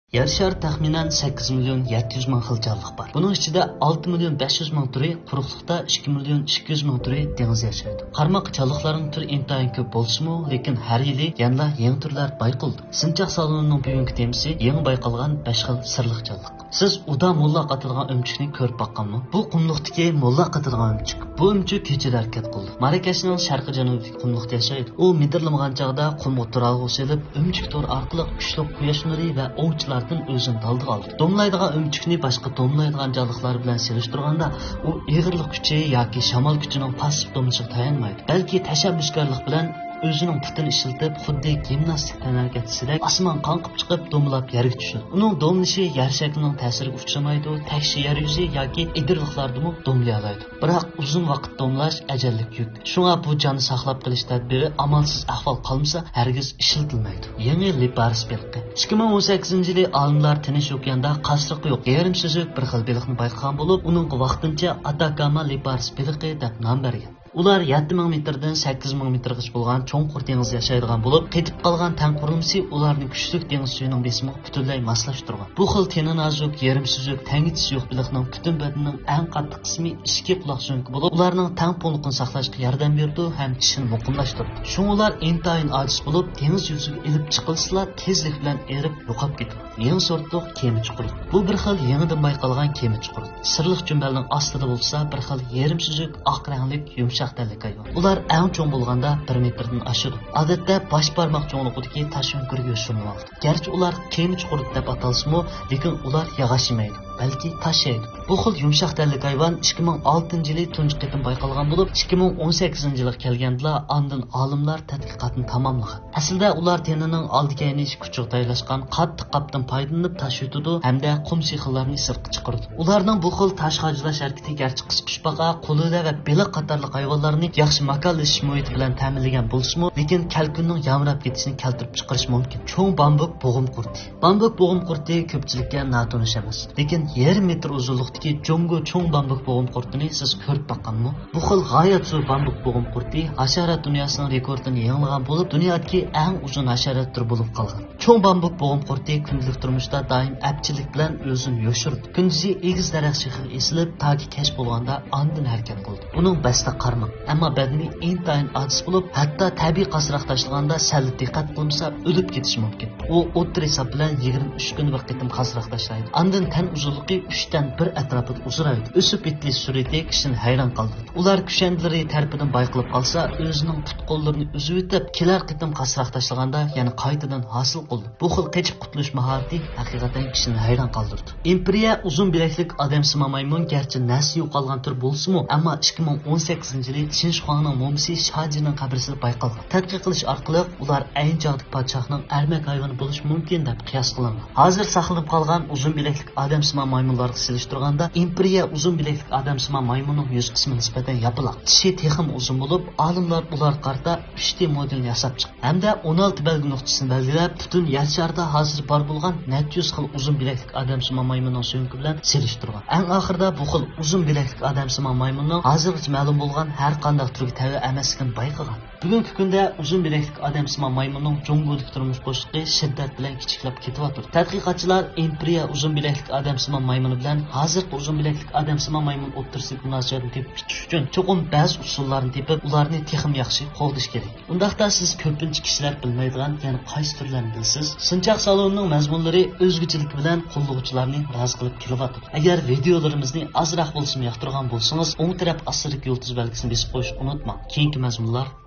Yer şarı təxminən 8 milyon 700 min xil canlıq var. Bunun içində 6 milyon 500 min türü quruqluqda, 2 milyon 200 min türü dəniz yaşaydı. Qarmaq canlıqların türü intayın köp bolsunmu, lekin hər ili yanla yeni türlər bayqıldı. Sinçaq salonunun bugünkü temisi yeni bayqalğan 5 xil sırlıq canlıq. Siz uda molla qatılğan ömçükni көріп баққанмы? Bu qumluqdaki molla qatılğan ömçük. Bu ömçük keçid hərəkət qıldı. Marakashning sharqi janubiy qumluqda yashaydi. U midirlamgan chaqda qumga turalg'u selib, ömçük tor orqali kuchli quyosh nuri va ovchilardan o'zini daldiga oldi. Domlaydigan ömçükni boshqa domlaydigan jonliqlar bilan selishtirganda, u ig'irlik kuchi yoki shamol kuchining passiv domchiga tayanmaydi. Balki tashabbuskorlik bilan özünün putini ishiltib, xuddi gimnastik tanargatsidek osmon qanqib chiqib, domlab yerga tushdi. Uning domlishi yer shaklining ta'siriga uchramaydi, takshi yer yuzi yoki idirliqlardimi domlay oladi. Biroq uzun vaqt domlash ajallik yuk. Shunga bu jonni saqlab qilish tadbiri amalsiz ahvol qolmasa, hargiz ishiltilmaydi. Yangi liparis beliqi. 2018-yili olimlar Tinch okeanda qasriqi yo'q yarim suzuk bir xil beliqni bayqagan bo'lib, uning vaqtincha Atakama liparis beliqi deb nom bergan. Ular 7000 metrdan 8000 metrgacha bo'lgan cho'nqur dengizda yashaydigan bo'lib, qetib qolgan tang qurilmasi ularning kuchli dengiz suyining besimini butunlay moslashtirgan. Bu xil teni nazik, yarim suzuk, tangitisi yo'q baliqning butun badanining eng qattiq qismi ichki quloq so'nki bo'lib, ularning tang ponliqini saqlashga yordam berdi ham tishini muqimlashtirdi. Shunga ular intayin ojiz bo'lib, dengiz yuziga ilib chiqilsalar tezlik bilan erib yo'qolib ketadi. Yangi sortliq kema chuquri. Bu bir xil yangidan bayqalgan kema chuquri. Sirliq jumbalning ostida bo'lsa, bir xil yarim suzuk oq ranglik yumshoq dallik hayvon. Ular eng cho'ng bo'lganda 1 metrdan oshadi. Odatda bosh barmoq cho'ngligidagi tash o'nkirga yo'shilmoqda. Garchi ular kema chuquri deb atalsa-mu, lekin ular yog'och yemaydi, balki tash yeydi. Bu xil yumshoq dallik hayvon 2006-yili tunji qitim bayqalgan bo'lib, 2018-yilga kelganda ondan olimlar tadqiqotni tamomlagan. Aslida ular tenining oldi-keyni kuchuk taylashgan qattiq qapdan foydalanib tash yutadi hamda qum sixillarni sirtqa chiqaradi. Ularning bu xil tash hajlash harakati garchi qisqichbaqa, qo'lida va beliq qatorliq hayvonlarni yaxshi makonlashish muhiti bilan ta'minlagan bo'lsa-mu, lekin kalkunning yamrab ketishini keltirib chiqarish mumkin. Cho'ng bambuk bo'g'im qurti. Bambuk bo'g'im qurti ko'pchilikka notanish emas, lekin 1 metr uzunlikdagi jongo cho'ng bambuk bo'g'im qurtini siz ko'rib boqqanmi? Bu xil g'oyat zo'r bambuk bo'g'im qurti hasharot dunyosining rekordini yangilagan bo'lib, dunyodagi eng uzun hasharot turi bo'lib qolgan. Cho'ng bambuk bo'g'im qurti kundalik turmushda doim apchilik bilan o'zini yoshirdi. Kunduzi egiz daraxt shixiga esilib, toki kashf bo'lganda andin harakat qildi. Uning basta qarmoq, ammo badani intayin ojiz bo'lib, hatto tabiiy qasroq tashlaganda sal diqqat qilmasa o'lib ketishi mumkin. U o'ttir hisob bilan 23 kun bir qitim qasroq tashlaydi. Andin tan uzunligi 3 dan 1 atrofida uzraydi. O'sib bitli surati kishini hayron qoldirdi. Ular kushandlari tarafidan bayqilib qolsa, o'zining put qo'llarini uzib o'tib, kelar qitim qasroq tashlaganda yana qaytadan hosil qildi. Bu xil qechib qutulish mahorati haqiqatan kishini hayron qoldirdi. Imperiya uzun bilaklik odamsima maymun garchi nasli yo'qolgan tur bo'lsa-mu, ammo 2018-yili Shinxuangning momsi Shajining qabrisida bayqalgan. Tadqiq qilish orqali ular ayni chog'dagi podshohning armak hayvoni bo'lishi mumkin deb qiyos qilingan. Hozir saqlanib qolgan uzun bilaklik odamsima maymunlarga selishtirganda, Imperiya uzun bilaklik odamsima maymunning yuz qismi nisbatan yopiq. Tishi texim uzun bo'lib, olimlar ular qarta 3D modelni yasab chiqdi. Hamda 16 belgi nuqtasini belgilab, butun yer sharida hozir bor bo'lgan 400 xil uzun bilaklik odamsima maymunning so'ngi bilan selishtirgan. Eng oxirida bu xil uzun bilaklik odamsima maymunning hozirgacha ma'lum bo'lgan har qanday turga tavi emasligini bayqagan. Bugungi kunda uzun bilaklik odamsima maymunning jongolik turmush bo'shliqi shiddat bilan kichiklab ketyapti. Tadqiqotchilar Imperiya uzun bilaklik odamsima maymuni bilan hozirgi uzun bilaklik odamsima maymun o'ttirisiga munosabatni tepib chiqish uchun cho'qim ba'zi usullarni tepib, ularni texim yaxshi qo'llash kerak. Undaqda siz ko'pincha kishilar bilmaydigan, ya'ni qaysi turlarni bilsiz? Sinchaq salonining mazmunlari o'zgachilik bilan qo'llovchilarni rozi qilib kelyapti. Agar videolarimizni ozroq bo'lsa yoqtirgan bo'lsangiz, o'ng taraf ostidagi yulduz belgisini bosib qo'yishni unutmang. Keyingi mazmunlar